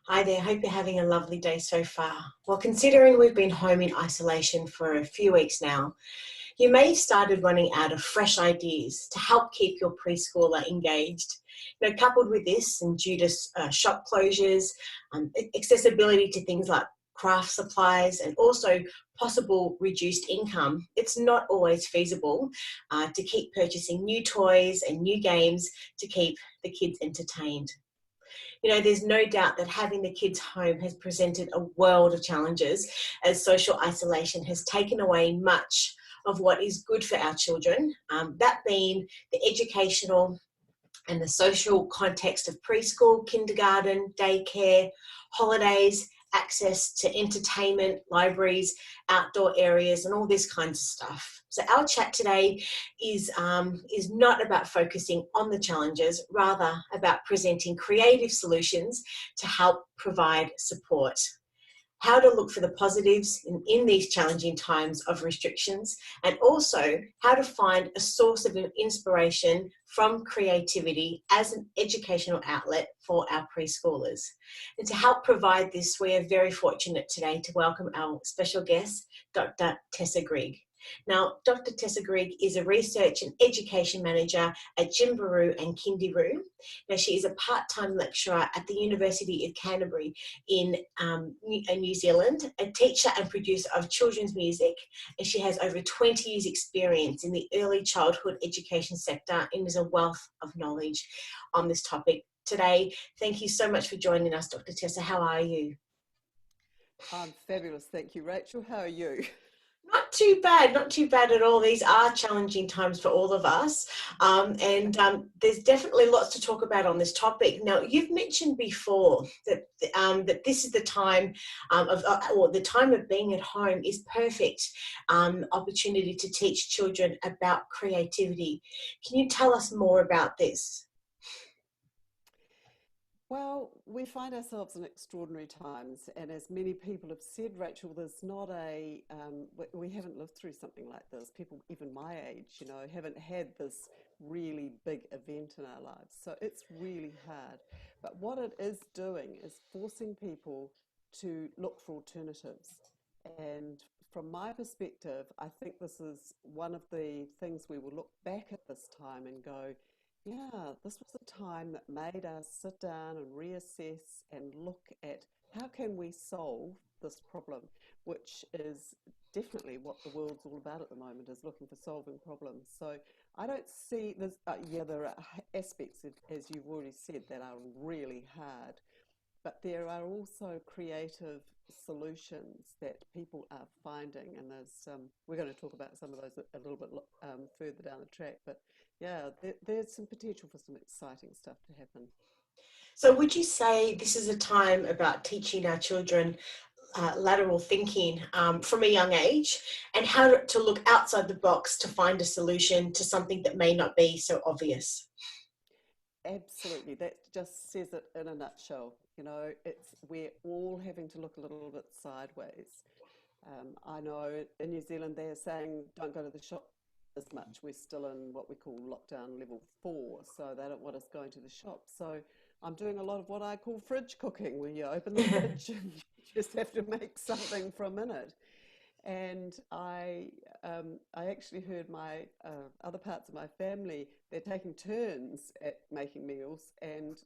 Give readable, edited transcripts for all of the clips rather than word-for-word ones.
Hi there, hope you're having a lovely day so far. Well, considering we've been home in isolation for a few weeks now, you may have started running out of fresh ideas to help keep your preschooler engaged. Coupled with this and due to shop closures, accessibility to things like craft supplies and also possible reduced income, it's not always feasible to keep purchasing new toys and new games to keep the kids entertained. There's no doubt that having the kids home has presented a world of challenges as social isolation has taken away much of what is good for our children, that being the educational and the social context of preschool, kindergarten, daycare, holidays, access to entertainment, libraries, outdoor areas, and all this kinds of stuff. So our chat today is not about focusing on the challenges, rather about presenting creative solutions to help provide support. How to look for the positives in these challenging times of restrictions, and also how to find a source of inspiration from creativity as an educational outlet for our preschoolers. And to help provide this, we are very fortunate today to welcome our special guest, Dr. Tessa Grigg. Now, Dr. Tessa Grigg is a research and education manager at GymbaROO and KindyROO. Now, she is a part-time lecturer at the University of Canterbury in New Zealand, a teacher and producer of children's music, and she has over 20 years' experience in the early childhood education sector and is a wealth of knowledge on this topic. Today, thank you so much for joining us, Dr. Tessa. How are you? I'm fabulous, thank you, Rachel. How are you? Not too bad at all. These are challenging times for all of us. There's definitely lots to talk about on this topic. Now, you've mentioned before that that this is the time or the time of being at home is perfect opportunity to teach children about creativity. Can you tell us more about this? Well, we find ourselves in extraordinary times, and as many people have said, Rachel, there's not we haven't lived through something like this. People, even my age, haven't had this really big event in our lives. So it's really hard. But what it is doing is forcing people to look for alternatives. And from my perspective, I think this is one of the things we will look back at this time and go, yeah, this was a time that made us sit down and reassess and look at how can we solve this problem, which is definitely what the world's all about at the moment, is looking for solving problems. So I don't see there's there are aspects, as you've already said, that are really hard, but there are also creative solutions that people are finding, and we're going to talk about some of those a little bit further down the track. But yeah, there's some potential for some exciting stuff to happen. So would you say this is a time about teaching our children lateral thinking from a young age, and how to look outside the box to find a solution to something that may not be so obvious? Absolutely, that just says it in a nutshell. We're all having to look a little bit sideways. I know in New Zealand they're saying don't go to the shop as much. We're still in what we call lockdown level 4, so they don't want us going to the shop. So I'm doing a lot of what I call fridge cooking, where you open the fridge and you just have to make something from in it. And I actually heard my other parts of my family, they're taking turns at making meals, and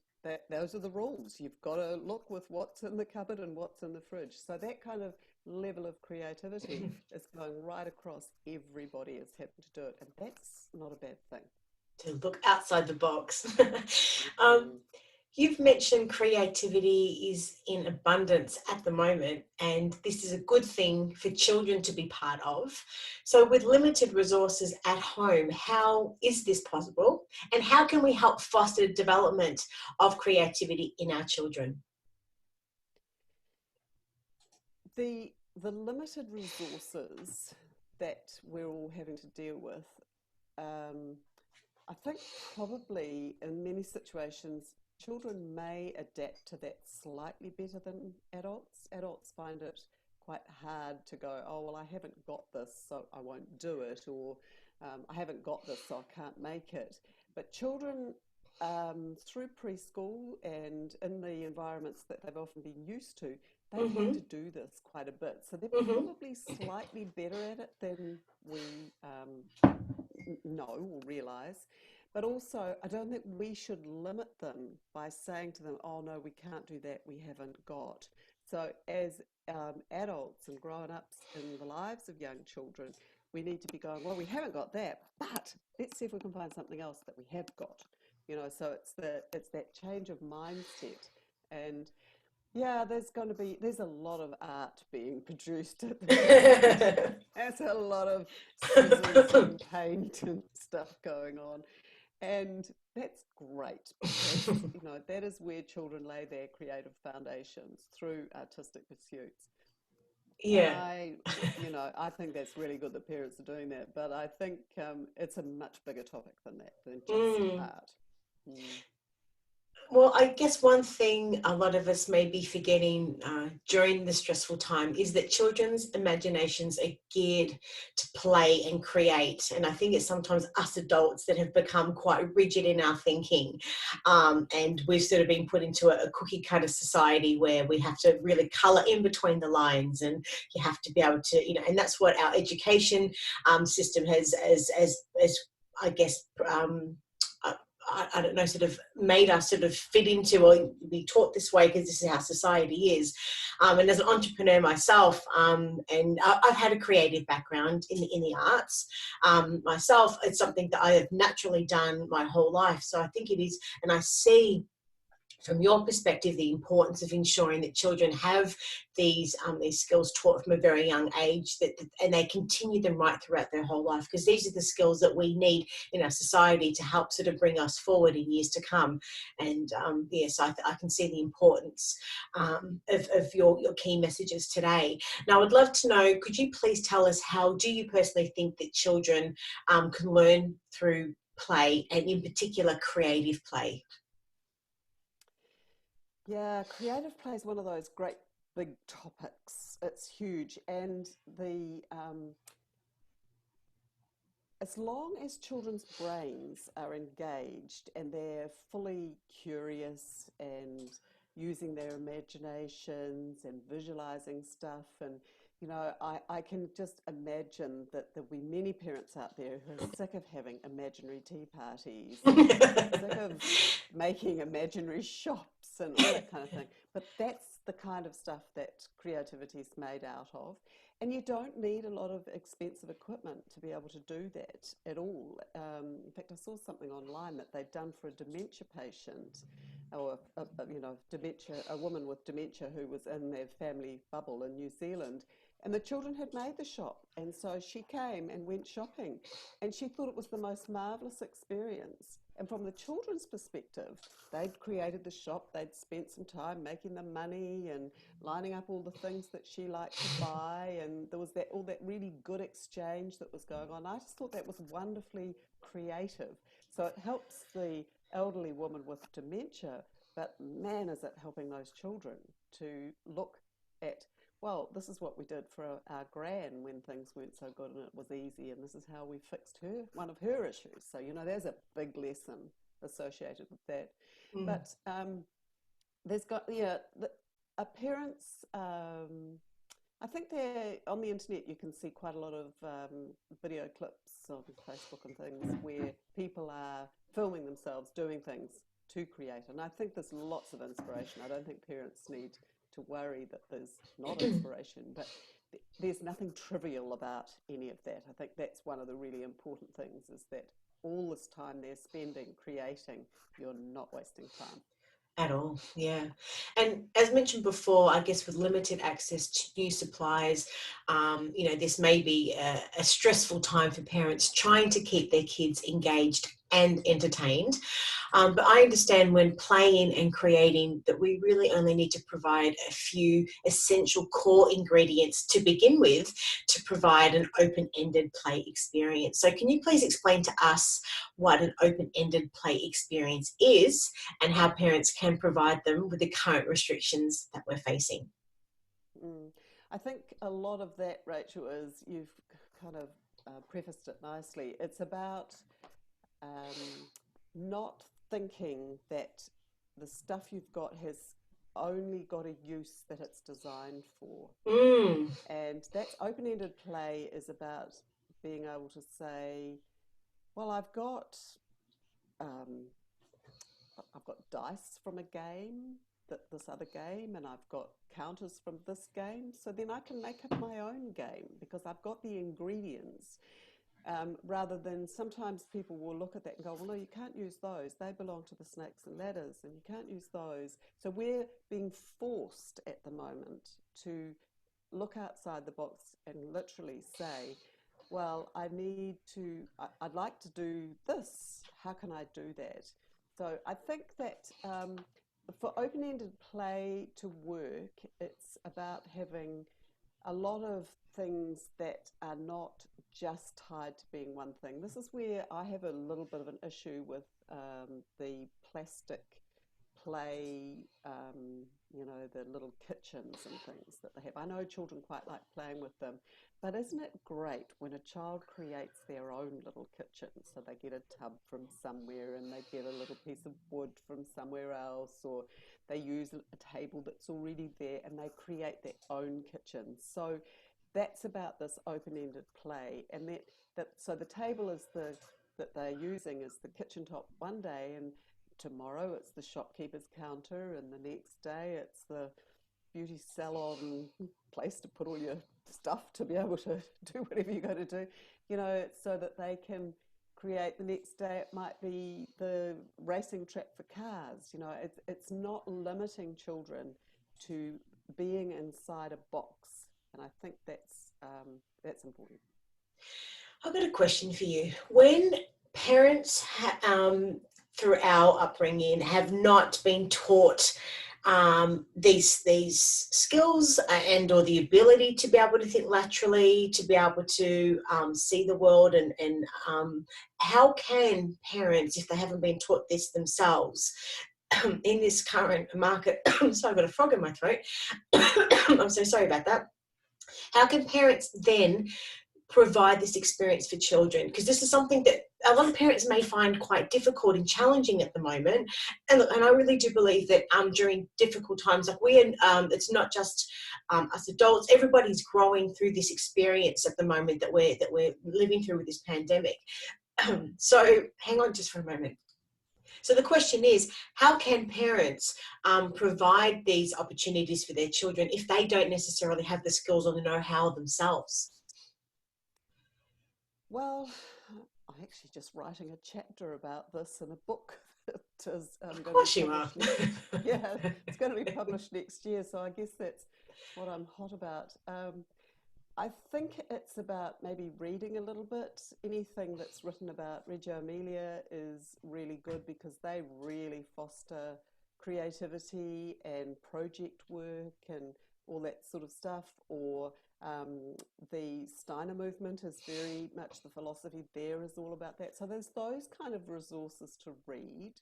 those are the rules. You've got to look with what's in the cupboard and what's in the fridge. So that kind of level of creativity is going right across. Everybody is having to do it, and that's not a bad thing. To look outside the box. You've mentioned creativity is in abundance at the moment, and this is a good thing for children to be part of. So with limited resources at home, how is this possible? And how can we help foster development of creativity in our children? The limited resources that we're all having to deal with, I think probably in many situations, children may adapt to that slightly better than adults. Adults find it quite hard to go, oh, well, I haven't got this, so I won't do it, or I haven't got this, so I can't make it. But children through preschool and in the environments that they've often been used to, they've had Mm-hmm. to do this quite a bit. So they're Mm-hmm. probably slightly better at it than we know or realize. But also, I don't think we should limit them by saying to them, oh, no, we can't do that, we haven't got. So, as adults and grown ups in the lives of young children, we need to be going, well, we haven't got that, but let's see if we can find something else that we have got. You know, so it's that change of mindset. And yeah, there's a lot of art being produced at the moment. There's a lot of scissors and paint and stuff going on. And that's great because, you know, that is where children lay their creative foundations through artistic pursuits. And Yeah. I think that's really good that parents are doing that. But I think it's a much bigger topic than that, than just Mm. art. Mm. Well, I guess one thing a lot of us may be forgetting during the stressful time is that children's imaginations are geared to play and create. And I think it's sometimes us adults that have become quite rigid in our thinking. And we've sort of been put into a cookie cutter society where we have to really colour in between the lines, and you have to be able to, and that's what our education system has I guess, I don't know, sort of made us sort of fit into or be taught this way because this is how society is. And as an entrepreneur myself, and I've had a creative background in the arts myself, it's something that I have naturally done my whole life. So I think it is, and I see from your perspective the importance of ensuring that children have these skills taught from a very young age, and they continue them right throughout their whole life, because these are the skills that we need in our society to help sort of bring us forward in years to come. And yes, I can see the importance of your key messages today. Now, I would love to know, could you please tell us, how do you personally think that children can learn through play, and in particular creative play? Yeah, creative play is one of those great big topics. It's huge, and the as long as children's brains are engaged and they're fully curious and using their imaginations and visualizing stuff, and I can just imagine that there'll be many parents out there who are sick of having imaginary tea parties and sick of making imaginary shops and all that kind of thing. But that's the kind of stuff that creativity is made out of. And you don't need a lot of expensive equipment to be able to do that at all. In fact, I saw something online that they'd done for a dementia patient, or a woman with dementia who was in their family bubble in New Zealand, and the children had made the shop, and so she came and went shopping, and she thought it was the most marvelous experience. And from the children's perspective, they'd created the shop, they'd spent some time making the money and lining up all the things that she liked to buy, and there was all that really good exchange that was going on. I just thought that was wonderfully creative. So it helps the elderly woman with dementia, but man, is it helping those children to look at, well, this is what we did for our gran when things weren't so good and it was easy, and this is how we fixed one of her issues. So, there's a big lesson associated with that. Mm. But there's got, parents, I think they're on the internet, you can see quite a lot of video clips on Facebook and things where people are filming themselves doing things to create. And I think there's lots of inspiration. I don't think parents need to worry that there's not inspiration, but there's nothing trivial about any of that. I think that's one of the really important things, is that all this time they're spending creating, you're not wasting time. At all, yeah. And as mentioned before, I guess with limited access to new supplies, this may be a stressful time for parents trying to keep their kids engaged and entertained. But I understand when playing and creating that we really only need to provide a few essential core ingredients to begin with to provide an open-ended play experience. So can you please explain to us what an open-ended play experience is and how parents can provide them with the current restrictions that we're facing? I think a lot of that, Rachel, is you've kind of prefaced it nicely. It's about not thinking that the stuff you've got has only got a use that it's designed for. And that open-ended play is about being able to say, well, I've got dice from a game, this other game, and I've got counters from this game, so then I can make up my own game because I've got the ingredients. Rather than sometimes people will look at that and go, well, no, you can't use those. They belong to the snakes and ladders, and you can't use those. So we're being forced at the moment to look outside the box and literally say, well, I'd like to do this. How can I do that? So I think that for open-ended play to work, it's about having a lot of things that are not just tied to being one thing. This is where I have a little bit of an issue with the plastic play, the little kitchens and things that they have. I know children quite like playing with them, but isn't it great when a child creates their own little kitchen? So they get a tub from somewhere and they get a little piece of wood from somewhere else, or they use a table that's already there and they create their own kitchen. So that's about this open-ended play, and so the table is that they're using is the kitchen top one day, and tomorrow it's the shopkeeper's counter, and the next day it's the beauty salon place to put all your stuff to be able to do whatever you're going to do, so that they can create. The next day it might be the racing track for cars. It's not limiting children to being inside a box. And I think that's important. I've got a question for you. When parents through our upbringing have not been taught these skills and or the ability to be able to think laterally, to be able to see the world, and how can parents, if they haven't been taught this themselves, in this current market, so I've got a frog in my throat, I'm so sorry about that. How can parents then provide this experience for children? Because this is something that a lot of parents may find quite difficult and challenging at the moment. And I really do believe that during difficult times, like it's not just us adults. Everybody's growing through this experience at the moment that we're living through with this pandemic. So hang on just for a moment. So the question is, how can parents provide these opportunities for their children if they don't necessarily have the skills or the know-how themselves? Well, I'm actually just writing a chapter about this in a book that is of course you are. Yeah, it's going to be published next year, so I guess that's what I'm hot about. I think it's about maybe reading a little bit. Anything that's written about Reggio Emilia is really good because they really foster creativity and project work and all that sort of stuff. Or the Steiner movement is very much, the philosophy there is all about that. So there's those kind of resources to read.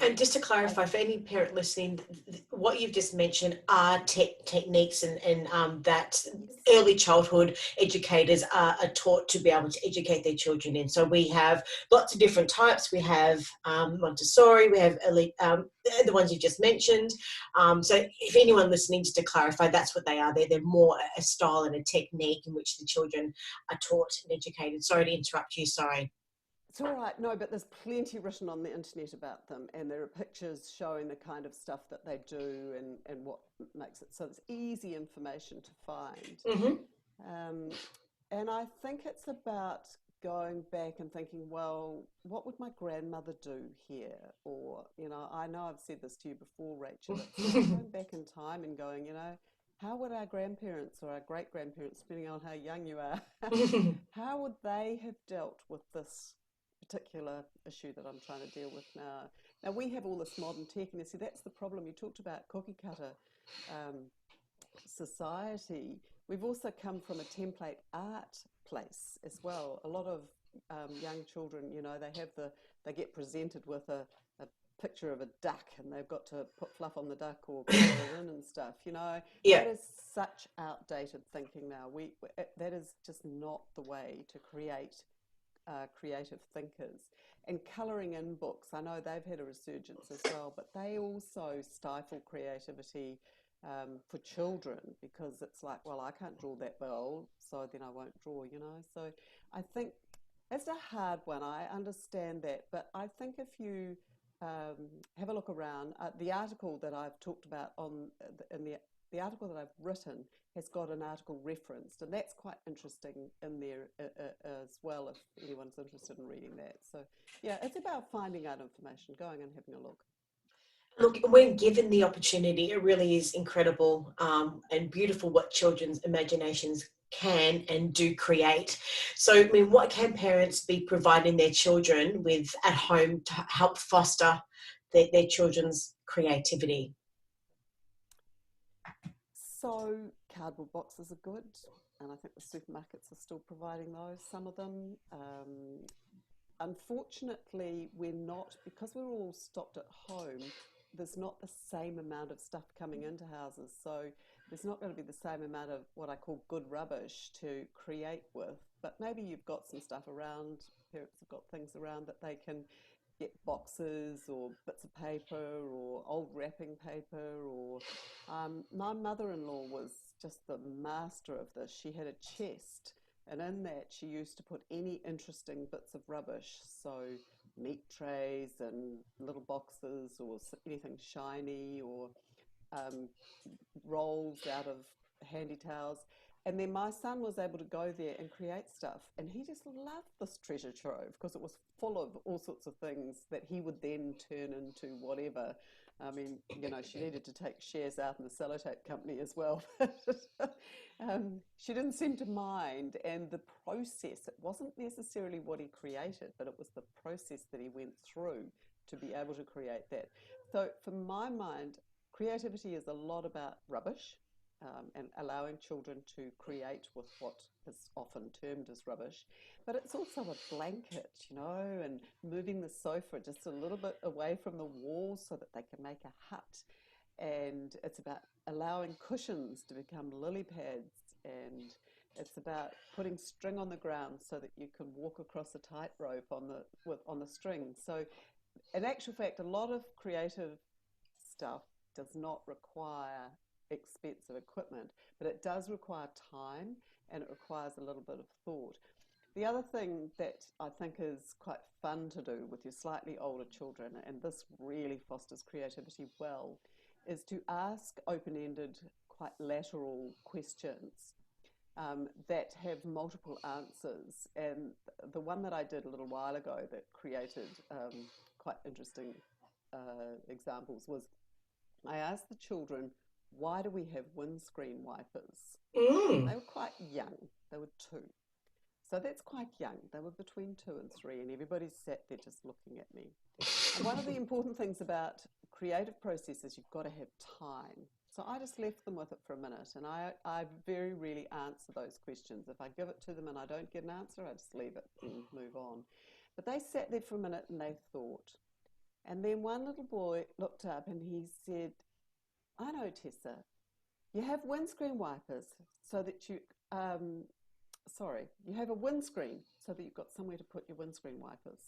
And just to clarify, for any parent listening, what you've just mentioned are techniques and that early childhood educators are taught to be able to educate their children in. So we have lots of different types. We have Montessori, we have the ones you just mentioned. So if anyone listening, just to clarify, that's what they are. They're more a style and a technique in which the children are taught and educated. Sorry to interrupt you, sorry. It's all right. No, but there's plenty written on the internet about them, and there are pictures showing the kind of stuff that they do and what makes it. So it's easy information to find. Mm-hmm. And I think it's about going back and thinking, well, what would my grandmother do here? Or, I know I've said this to you before, Rachel, it's going back in time and going, how would our grandparents or our great-grandparents, depending on how young you are, how would they have dealt with this particular issue that I'm trying to deal with now? Now, we have all this modern tech, and see, that's the problem. You talked about cookie cutter society. We've also come from a template art place as well. A lot of young children, they get presented with a picture of a duck, and they've got to put fluff on the duck or color it in and stuff. Yeah. That is such outdated thinking now. That is just not the way to create creative thinkers. And colouring in books, I know they've had a resurgence as well, but they also stifle creativity for children, because it's like, well, I can't draw that well, so then I won't draw, you know. So I think it's a hard one. I understand that, but I think if you have a look around, the article that I've talked about in the article that I've written has got an article referenced, and that's quite interesting in there as well, if anyone's interested in reading that. So yeah, it's about finding out information, going and having a look. Look, when given the opportunity, it really is incredible and beautiful what children's imaginations can and do create. So, I mean, what can parents be providing their children with at home to help foster their children's creativity? So cardboard boxes are good, and I think the supermarkets are still providing those, some of them. Unfortunately, we're not, because we're all stopped at home, there's not the same amount of stuff coming into houses. So there's not going to be the same amount of what I call good rubbish to create with. But maybe you've got some stuff around, parents have got things around that they can get boxes or bits of paper or old wrapping paper. Or my mother-in-law was just the master of this. She had a chest, and in that she used to put any interesting bits of rubbish, so meat trays and little boxes or anything shiny, or rolls out of handy towels. And then my son was able to go there and create stuff, and he just loved this treasure trove because it was full of all sorts of things that he would then turn into whatever. I mean, you know, she needed to take shares out in the sellotape company as well. She didn't seem to mind, and the process, it wasn't necessarily what he created, but it was the process that he went through to be able to create that. So for my mind, creativity is a lot about rubbish. And allowing children to create with what is often termed as rubbish. But it's also a blanket, you know, and moving the sofa just a little bit away from the wall so that they can make a hut. And it's about allowing cushions to become lily pads, and it's about putting string on the ground so that you can walk across a tightrope on the string. So in actual fact, a lot of creative stuff does not require expensive equipment, but it does require time, and it requires a little bit of thought. The other thing that I think is quite fun to do with your slightly older children, and this really fosters creativity well, is to ask open-ended, quite lateral questions that have multiple answers. And the one that I did a little while ago that created quite interesting examples was, I asked the children, why do we have windscreen wipers? They were quite young. They were 2. So that's quite young. They were between 2 and 3, and everybody sat there just looking at me. And one of the important things about creative process is you've got to have time. So I just left them with it for a minute, and I very rarely answer those questions. If I give it to them and I don't get an answer, I just leave it and move on. But they sat there for a minute and they thought. And then one little boy looked up and he said, I know, Tessa, you have windscreen wipers so that you have a windscreen so that you've got somewhere to put your windscreen wipers.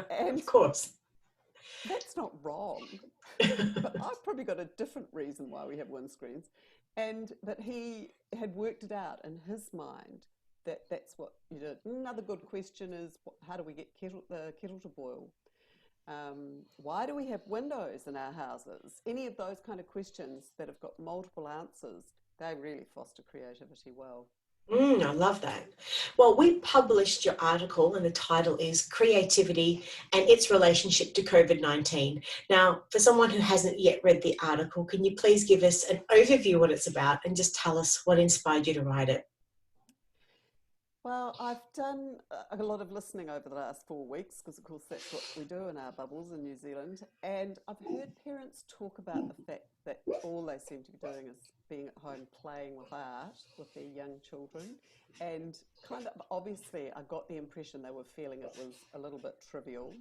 And of course. That's not wrong, but I've probably got a different reason why we have windscreens, and that he had worked it out in his mind that that's what you did. Another good question is, how do we get the kettle to boil? Why do we have windows in our houses? Any of those kind of questions that have got multiple answers, they really foster creativity well. I love that. Well, we published your article, and the title is Creativity and Its Relationship to COVID-19. Now, for someone who hasn't yet read the article, can you please give us an overview of what it's about and just tell us what inspired you to write it? Well, I've done a lot of listening over the last 4 weeks, because of course that's what we do in our bubbles in New Zealand, and I've heard parents talk about the fact that all they seem to be doing is being at home playing with art with their young children, and kind of obviously I got the impression they were feeling it was a little bit trivial.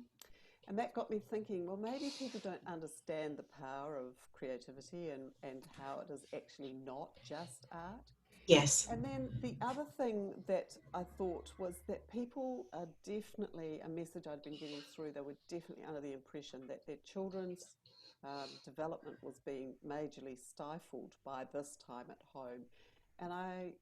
And that got me thinking, well, maybe people don't understand the power of creativity and how it is actually not just art. Yes. And then the other thing that I thought was that people are definitely, a message I'd been getting through, they were definitely under the impression that their children's development was being majorly stifled by this time at home. And I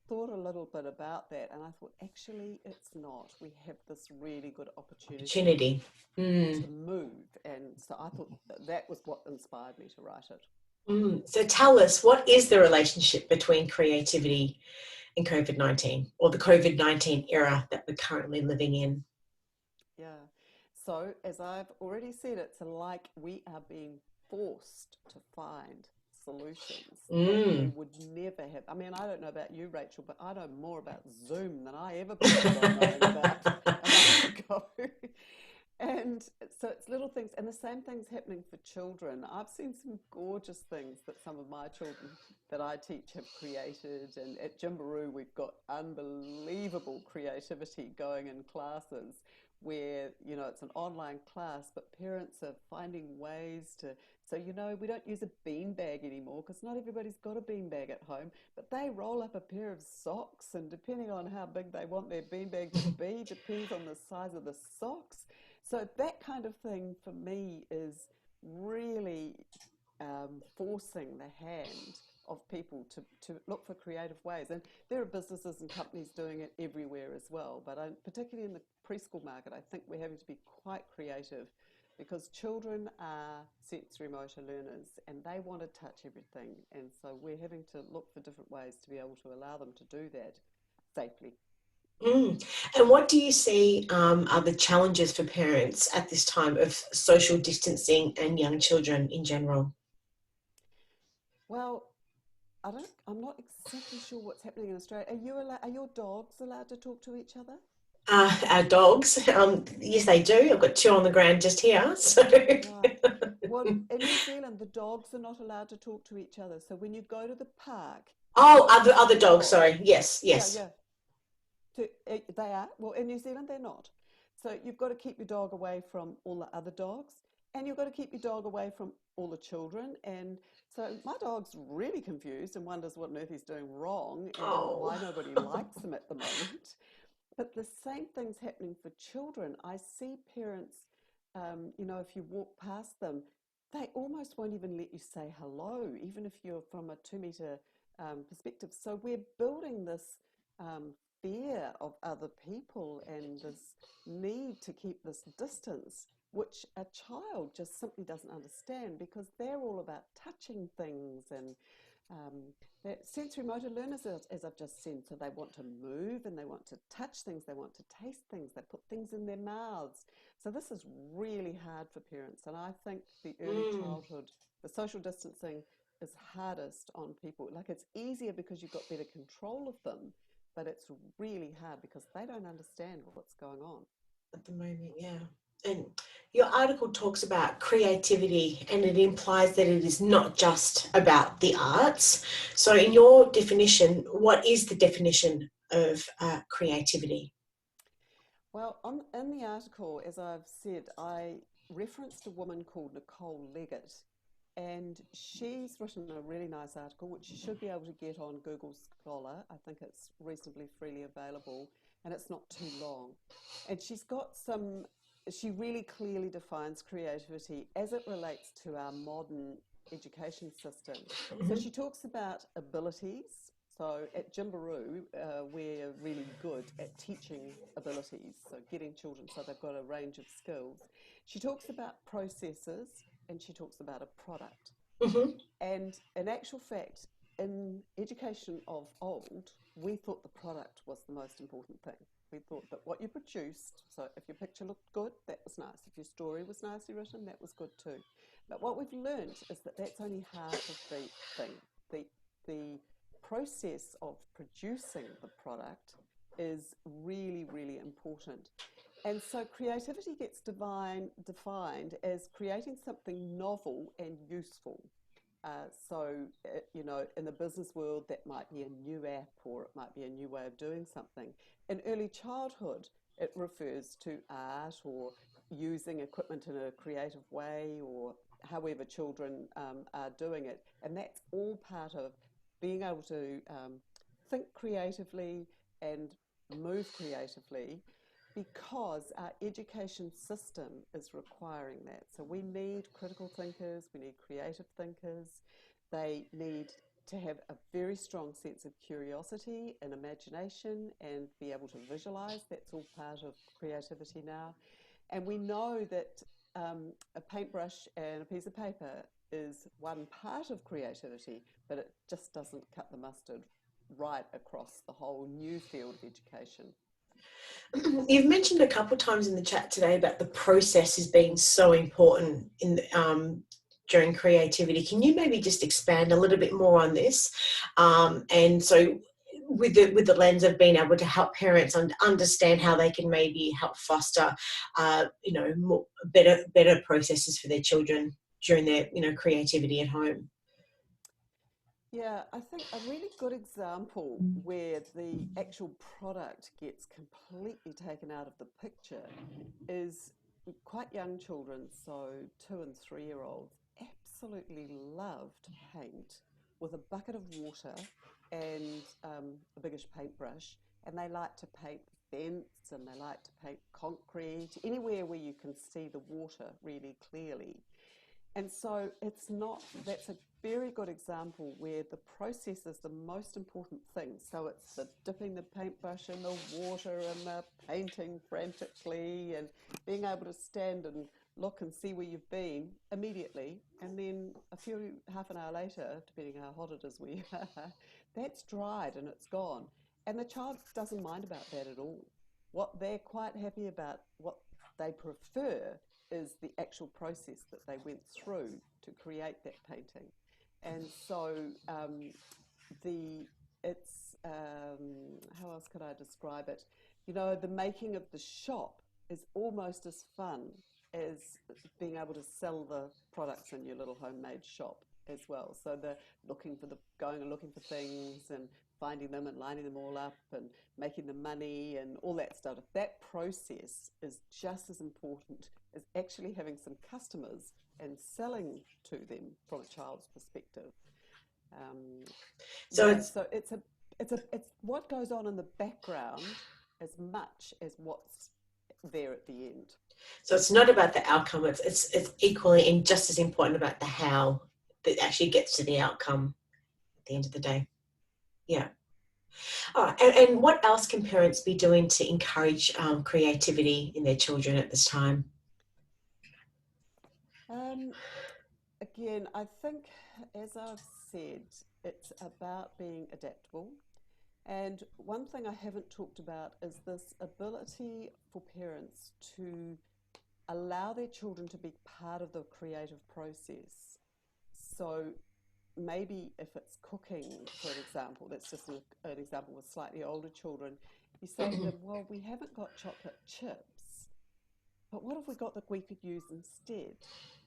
thought a little bit about that, and I thought, actually, it's not. We have this really good opportunity Opportunity. to move. And so I thought that was what inspired me to write it. So tell us, what is the relationship between creativity and COVID-19, or the COVID-19 era that we're currently living in? Yeah. So, as I've already said, it's like we are being forced to find solutions that we Mm. would never have. I mean, I don't know about you, Rachel, but I know more about Zoom than I ever planned on knowing about a month ago. And so it's little things, and the same thing's happening for children. I've seen some gorgeous things that some of my children that I teach have created, and at GymbaROO we've got unbelievable creativity going in classes where, you know, it's an online class, but parents are finding ways to, so, you know, we don't use a beanbag anymore because not everybody's got a beanbag at home, but they roll up a pair of socks, and depending on how big they want their beanbag to be, depends on the size of the socks. So that kind of thing for me is really forcing the hand of people to look for creative ways. And there are businesses and companies doing it everywhere as well. But particularly in the preschool market, I think we're having to be quite creative because children are sensory motor learners and they want to touch everything. And so we're having to look for different ways to be able to allow them to do that safely. Mm. And what do you see are the challenges for parents at this time of social distancing and young children in general? Well, I'm not exactly sure what's happening in Australia. Are your dogs allowed to talk to each other? Our dogs, yes, they do. I've got two on the ground just here. So, Right. Well, in New Zealand, the dogs are not allowed to talk to each other. So when you go to the park, you've oh, got to keep other your dogs. dog. Sorry. Yes, Yeah, yes. yeah. They are. Well, in New Zealand, they're not. So you've got to keep your dog away from all the other dogs, and you've got to keep your dog away from all the children. And so my dog's really confused and wonders what on earth he's doing wrong and Oh. why nobody likes him at the moment. But the same thing's happening for children. I see parents, you know, if you walk past them, they almost won't even let you say hello, even if you're from a 2 meter perspective. So we're building this um, fear of other people and this need to keep this distance, which a child just simply doesn't understand because they're all about touching things and um, they're sensory motor learners, as I've just said, so they want to move and they want to touch things, they want to taste things, they put things in their mouths. So this is really hard for parents, and I think the early Mm. childhood, the social distancing is hardest on people. Like it's easier because you've got better control of them, but it's really hard because they don't understand what's going on. At the moment, yeah. And your article talks about creativity and it implies that it is not just about the arts. So, in your definition, what is the definition of creativity? Well, in the article, as I've said, I referenced a woman called Nicole Leggett, and she's written a really nice article, which you should be able to get on Google Scholar. I think it's reasonably freely available, and it's not too long. And she really clearly defines creativity as it relates to our modern education system. So Mm-hmm. she talks about abilities. So at GymbaROO, we're really good at teaching abilities, so getting children so they've got a range of skills. She talks about processes and she talks about a product. Mm-hmm. And in actual fact, in education of old, we thought the product was the most important thing. We thought that what you produced, so if your picture looked good, that was nice. If your story was nicely written, that was good too. But what we've learned is that that's only half of the thing. The process of producing the product is really, really important. And so creativity gets defined as creating something novel and useful. You know, in the business world, that might be a new app or it might be a new way of doing something. In early childhood, it refers to art or using equipment in a creative way or however children are doing it. And that's all part of being able to think creatively and move creatively, because our education system is requiring that. So we need critical thinkers, we need creative thinkers. They need to have a very strong sense of curiosity and imagination and be able to visualize. That's all part of creativity now. And we know that a paintbrush and a piece of paper is one part of creativity, but it just doesn't cut the mustard right across the whole new field of education. You've mentioned a couple of times in the chat today about the process as being so important in during creativity. Can you maybe just expand a little bit more on this? And so with the lens of being able to help parents understand how they can maybe help foster, more better processes for their children during their, creativity at home. Yeah, I think a really good example where the actual product gets completely taken out of the picture is quite young children, so 2 and 3 year olds, absolutely love to paint with a bucket of water and a biggish paintbrush, and they like to paint vents and they like to paint concrete, anywhere where you can see the water really clearly. And so that's a very good example where the process is the most important thing. So it's the dipping the paintbrush in the water and the painting frantically and being able to stand and look and see where you've been immediately. And then half an hour later, depending how hot it is where you are, that's dried and it's gone. And the child doesn't mind about that at all. What they're quite happy about, what they prefer, is the actual process that they went through to create that painting. And so how else could I describe it? The making of the shop is almost as fun as being able to sell the products in your little homemade shop as well. So going and looking for things and finding them and lining them all up and making the money and all that stuff. That process is just as important as actually having some customers and selling to them from a child's perspective. So it's what goes on in the background as much as what's there at the end. So it's not about the outcome, it's equally and just as important about the how that actually gets to the outcome at the end of the day. Yeah. All right. And what else can parents be doing to encourage creativity in their children at this time? Again, I think, as I've said, it's about being adaptable. And one thing I haven't talked about is this ability for parents to allow their children to be part of the creative process. So maybe if it's cooking, for an example, that's just an example with slightly older children, you say to them, well, we haven't got chocolate chips, but what have we got that we could use instead?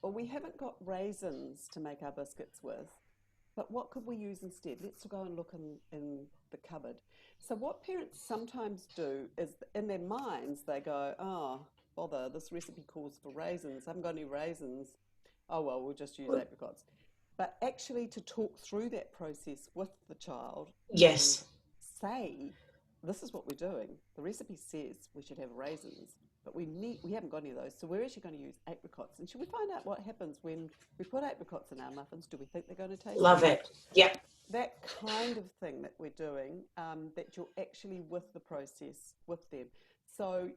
Or we haven't got raisins to make our biscuits with, but what could we use instead? Let's go and look in the cupboard. So what parents sometimes do is, in their minds, they go, oh, bother, this recipe calls for raisins. I haven't got any raisins. Oh, well, we'll just use apricots. But actually to talk through that process with the child. Yes. And say, this is what we're doing. The recipe says we should have raisins, but we haven't got any of those. So we're actually going to use apricots. And should we find out what happens when we put apricots in our muffins? Do we think they're going to taste Love good? it. Yep. That kind of thing that we're doing, that you're actually with the process with them. So,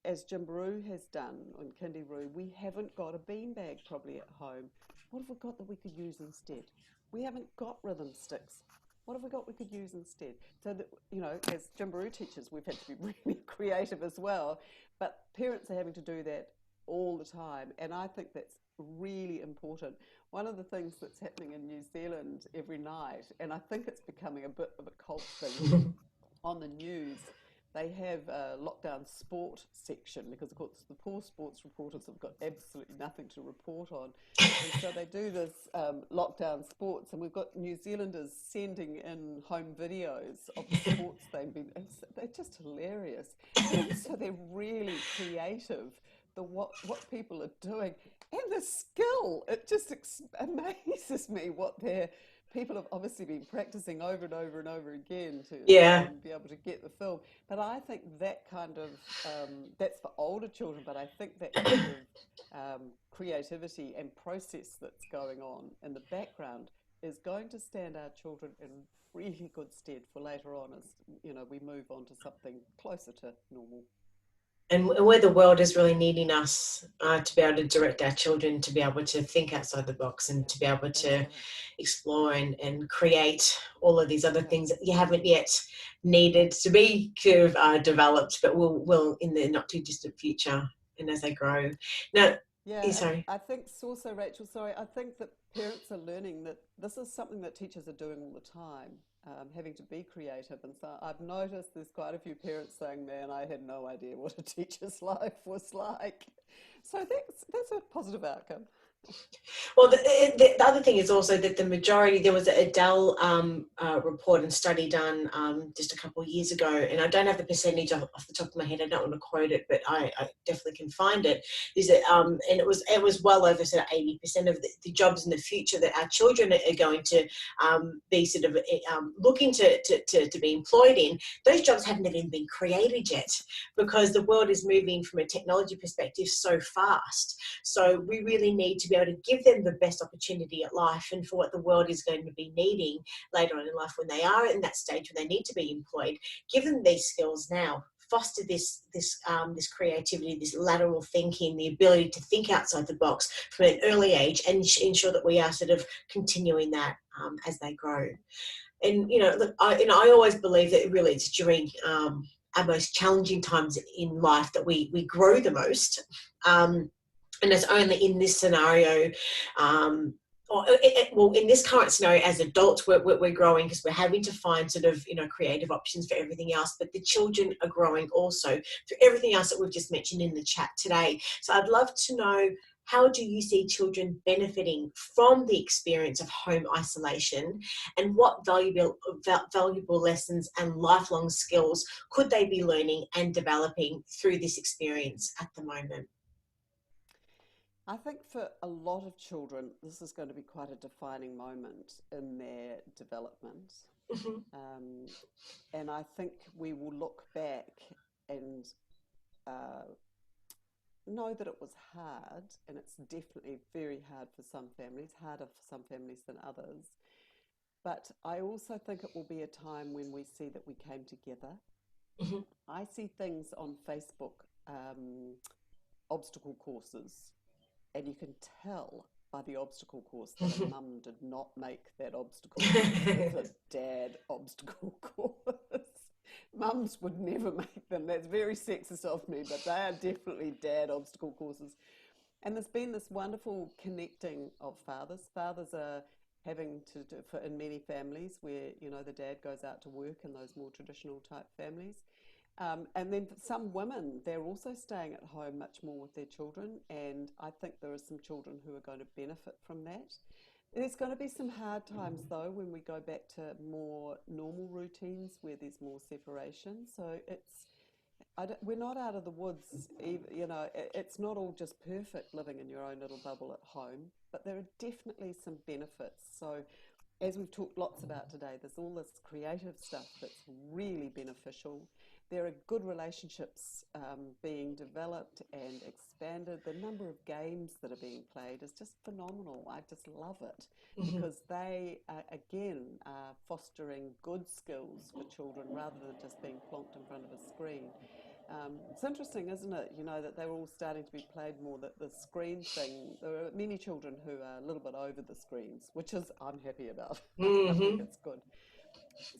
as GymbaROO has done on GymbaROO, we haven't got a beanbag probably at home. What have we got that we could use instead? We haven't got rhythm sticks. What have we got we could use instead? So that, as GymbaROO teachers, we've had to be really creative as well. But parents are having to do that all the time. And I think that's really important. One of the things that's happening in New Zealand every night, and I think it's becoming a bit of a cult thing on the news, they have a lockdown sport section because, of course, the poor sports reporters have got absolutely nothing to report on. And so they do this lockdown sports, and we've got New Zealanders sending in home videos of the sports they've been. They're just hilarious. And so they're really creative, what people are doing. And the skill, it just amazes me what they're people have obviously been practicing over and over and over again to Yeah. be able to get the film. But I think that kind of, that's for older children, but I think that kind of creativity and process that's going on in the background is going to stand our children in really good stead for later on as, you know, we move on to something closer to normal. And where the world is really needing us to be able to direct our children to be able to think outside the box and to be able to Right. explore and create all of these other Yeah. things that you haven't yet needed to be kind of developed, but will in the not too distant future and as they grow. Now, Yeah, and sorry. I think it's also, Rachel, sorry, I think that parents are learning that this is something that teachers are doing all the time, having to be creative. And so I've noticed there's quite a few parents saying, man, I had no idea what a teacher's life was like. So that's a positive outcome. Well, the other thing is also that the majority, there was a Dell report and study done just a couple of years ago, and I don't have the percentage off the top of my head. I don't want to quote it, but I definitely can find it. Is that and it was well over sort of 80% of the jobs in the future that our children are going to be sort of looking to be employed in. Those jobs haven't even been created yet because the world is moving from a technology perspective so fast. So we really need to be able to give them the best opportunity at life and for what the world is going to be needing later on in life when they are in that stage where they need to be employed. Give them these skills now. Foster this creativity, this lateral thinking, the ability to think outside the box from an early age, and ensure that we are sort of continuing that as they grow. And look, I always believe that really it's during our most challenging times in life that we grow the most. And it's only in this scenario, well, in this current scenario, as adults, we're growing because we're having to find sort of creative options for everything else. But the children are growing also for everything else that we've just mentioned in the chat today. So I'd love to know, how do you see children benefiting from the experience of home isolation, and what valuable lessons and lifelong skills could they be learning and developing through this experience at the moment? I think for a lot of children, this is going to be quite a defining moment in their development. Mm-hmm. Um, and I think we will look back and uh, know that it was hard, and it's definitely very hard for some families, harder for some families than others. But I also think it will be a time when we see that we came together. Mm-hmm. I see things on Facebook, obstacle courses, and you can tell by the obstacle course that a mum did not make that obstacle course. It's a dad obstacle course. Mums would never make them. That's very sexist of me, but they are definitely dad obstacle courses. And there's been this wonderful connecting of fathers. Fathers are having to do, in many families where, the dad goes out to work in those more traditional type families. And then for some women, they're also staying at home much more with their children. And I think there are some children who are going to benefit from that. There's going to be some hard times, though, when we go back to more normal routines where there's more separation. So we're not out of the woods. It's not all just perfect living in your own little bubble at home, but there are definitely some benefits. So as we've talked lots about today, there's all this creative stuff that's really beneficial. There are good relationships being developed and expanded. The number of games that are being played is just phenomenal. I just love it because they, again, are fostering good skills for children rather than just being plonked in front of a screen. It's interesting, isn't it, that they're all starting to be played more, that the screen thing, there are many children who are a little bit over the screens, which is I'm happy about. I think it's good.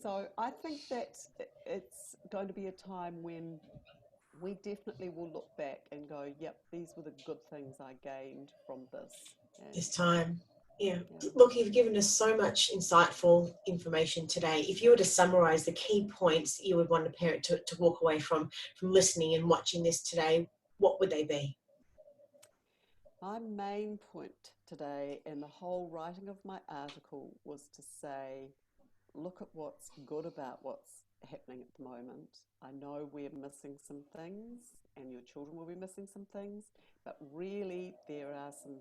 So I think that it's going to be a time when we definitely will look back and go, yep, these were the good things I gained from this. And This time. Yeah. yeah. Look, you've given us so much insightful information today. If you were to summarize the key points you would want a parent to walk away from listening and watching this today, what would they be? My main point today and the whole writing of my article was to say, look at what's good about what's happening at the moment. I know we're missing some things and your children will be missing some things, but really there are some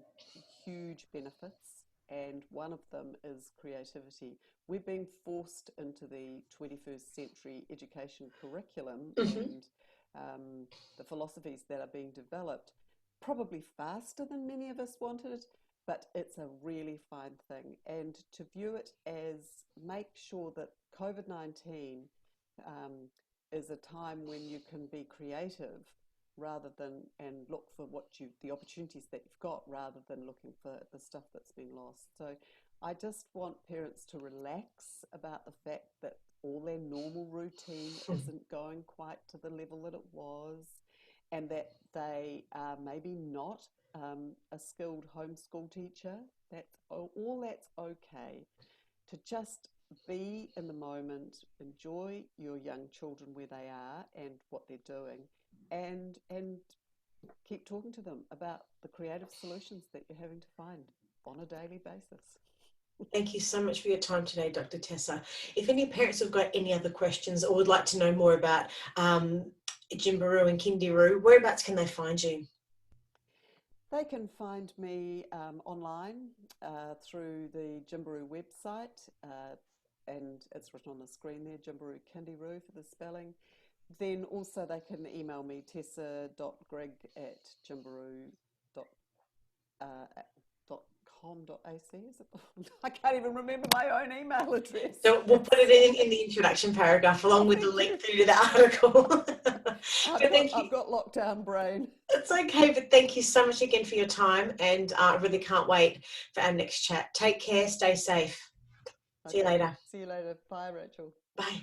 huge benefits. and one of them is creativity. We're being forced into the 21st century education curriculum and the philosophies that are being developed probably faster than many of us wanted, but it's a really fine thing. And to view it as make sure that COVID-19 is a time when you can be creative rather than, and look for the opportunities that you've got rather than looking for the stuff that's been lost. So I just want parents to relax about the fact that all their normal routine isn't going quite to the level that it was, and that they are maybe not a skilled homeschool teacher. All that's okay. To just be in the moment, enjoy your young children where they are and what they're doing, and keep talking to them about the creative solutions that you're having to find on a daily basis. Thank you so much for your time today, Dr. Tessa. If any parents have got any other questions or would like to know more about GymbaROO and KindyROO, whereabouts can they find you? They can find me online through the GymbaROO website, and it's written on the screen there, GymbaROO KindyROO for the spelling. Then also they can email me, tessa.grigg@gymbaroo.com.ac. Is it? I can't even remember my own email address. So we'll put it in the introduction paragraph along with the link through to the article. I've got lockdown brain. It's okay, but thank you so much again for your time, and I really can't wait for our next chat. Take care, stay safe. See you later. See you later. Bye, Rachel. Bye.